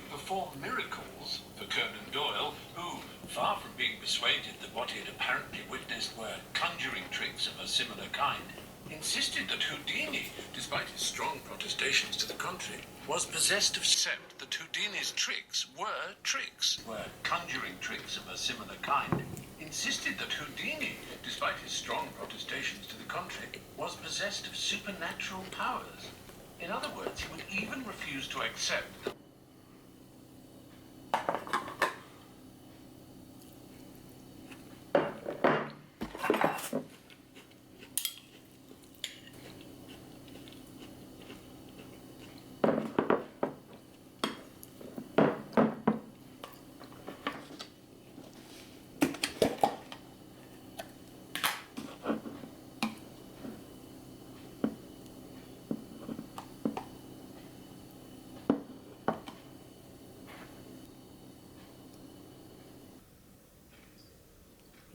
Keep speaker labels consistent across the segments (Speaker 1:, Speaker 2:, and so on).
Speaker 1: Perform miracles for Conan Doyle, who, far from being persuaded that what he had apparently witnessed were conjuring tricks of a similar kind, insisted that Houdini, despite his strong protestations to the contrary, was possessed of except that Houdini's tricks were conjuring tricks of a similar kind. Insisted that Houdini, despite his strong protestations to the contrary, was possessed of supernatural powers. In other words, he would even refuse to accept that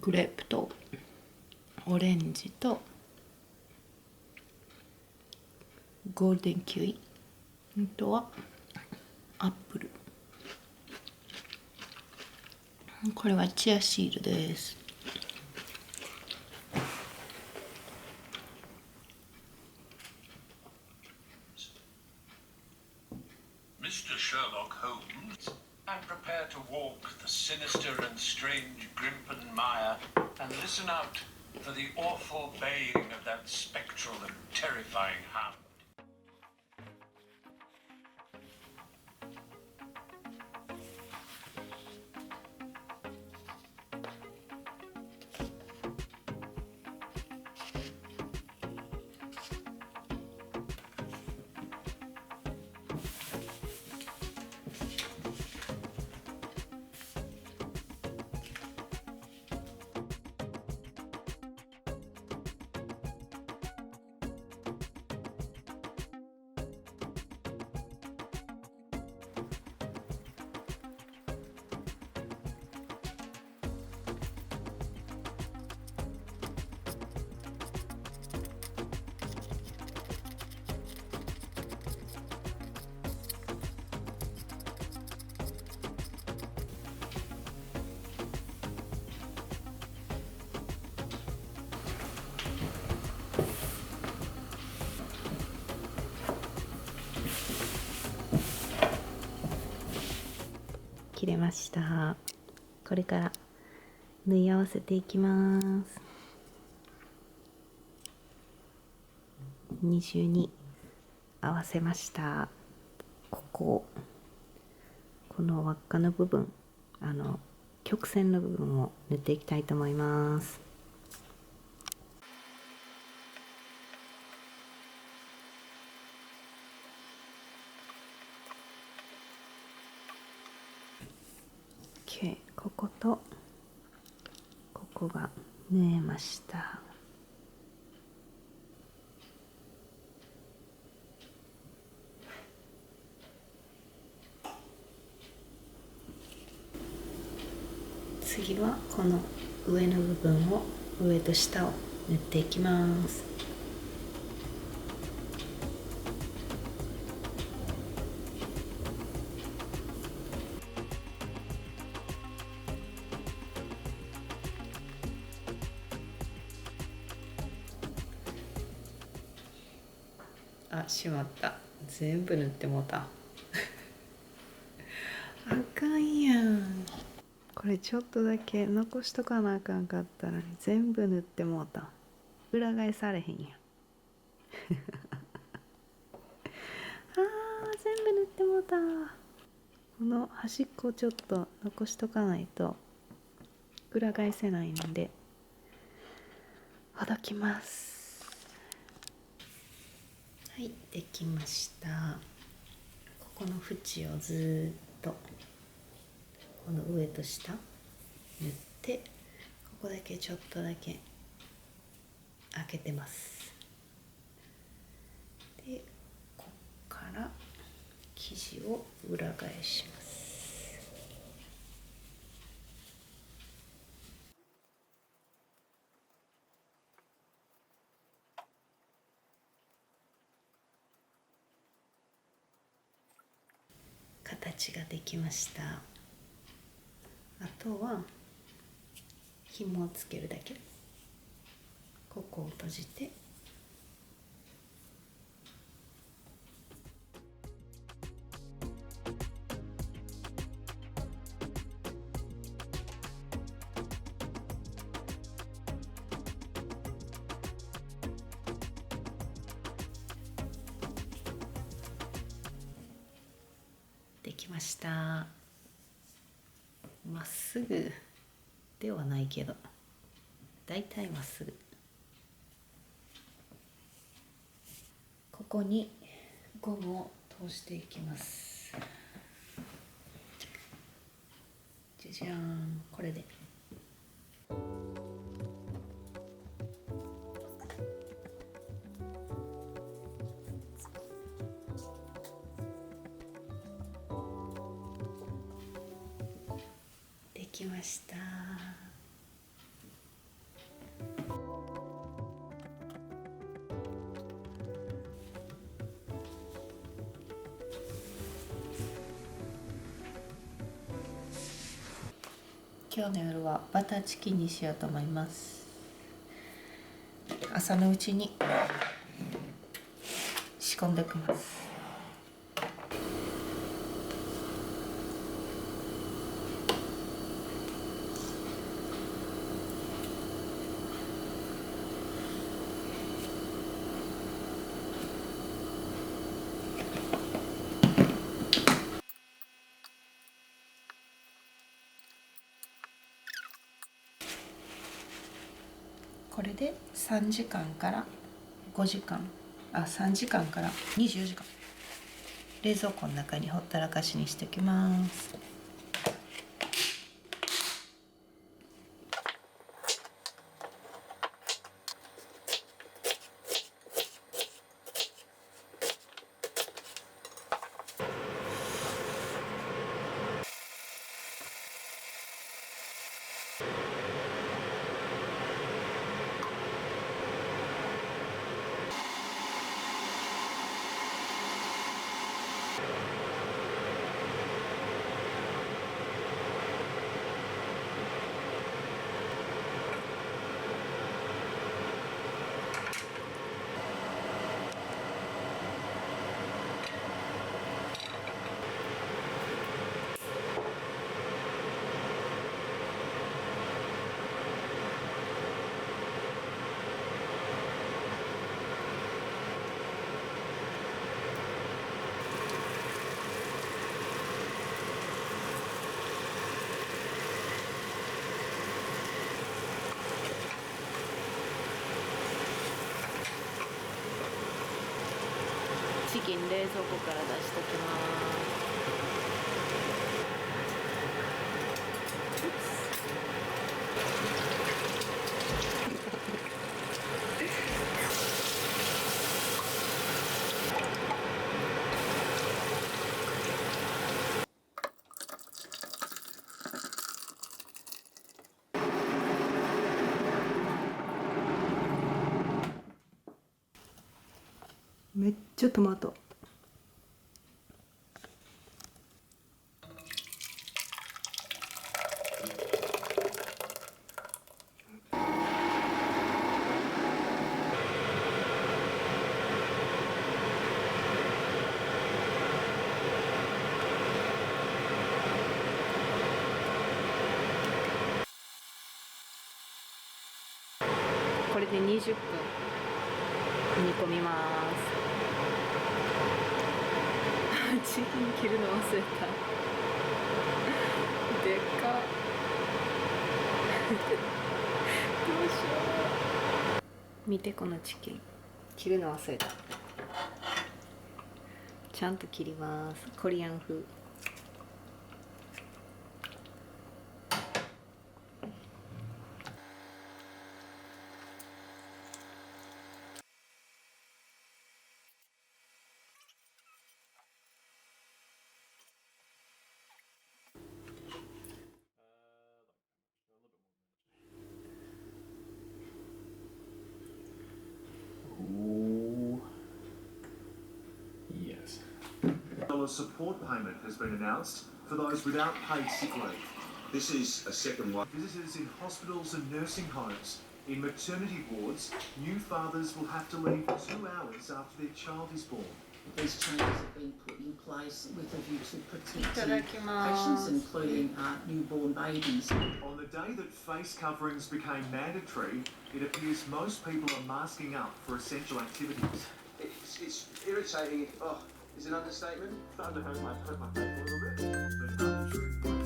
Speaker 2: グレープとオレンジとゴールデンキウイ、あとはアップル。これはチアシールです。
Speaker 1: Mr. Sherlock Holmes, and prepare to walk the sinister and strange Grimpen mire and listen out for the awful baying of that spectral and terrifying hound.
Speaker 2: 切れました。これから縫い合わせていきます。二重に合わせました。この輪っかの部分、曲線の部分を縫っていきたいと思います。こことここが縫えました。次はこの上の部分を、上と下を縫っていきます。あ、しまった。全部塗ってもうた。あかんやん。これちょっとだけ残しとかなあかんかったのに全部塗ってもうた。裏返されへんやん。全部塗ってもうた。この端っこをちょっと残しとかないと裏返せないのでほどきます。はい、できました。ここの縁をずーっとこの上と下塗って、ここだけちょっとだけ開けてます。でこっから生地を裏返します。形ができました。あとは紐をつけるだけ。ここを閉じてできました。まっすぐではないけどだいたいまっすぐ。ここにゴムを通していきます。じゃじゃーん。これでできました。今日の夜はバターチキンにしようと思います。朝のうちに仕込んでおきます。これで3時間から5時間3時間から24時間冷蔵庫の中にほったらかしにしておきます。チキン冷蔵庫から出しておきます。めっちゃトマト。これで20分煮込みます。チキン切るの忘れた。でっかどうしよう。見てこのチキン切るの忘れた。ちゃんと切ります。コリアン風。
Speaker 3: Support payment has been announced for those without paid sick leave.
Speaker 4: This is a second one.
Speaker 3: Visitors in hospitals and nursing homes, in maternity wards, new fathers will have to leave 2 hours after their child is born.
Speaker 5: These changes have been put in place with a view to protecting
Speaker 2: Itadakimasu.
Speaker 5: patients, including newborn babies.
Speaker 3: On the day that face coverings became mandatory, it appears most people are masking up for essential activities.
Speaker 4: It's irritating. Oh, is an understatement.
Speaker 3: Found it home, I hurt my face a little bit. But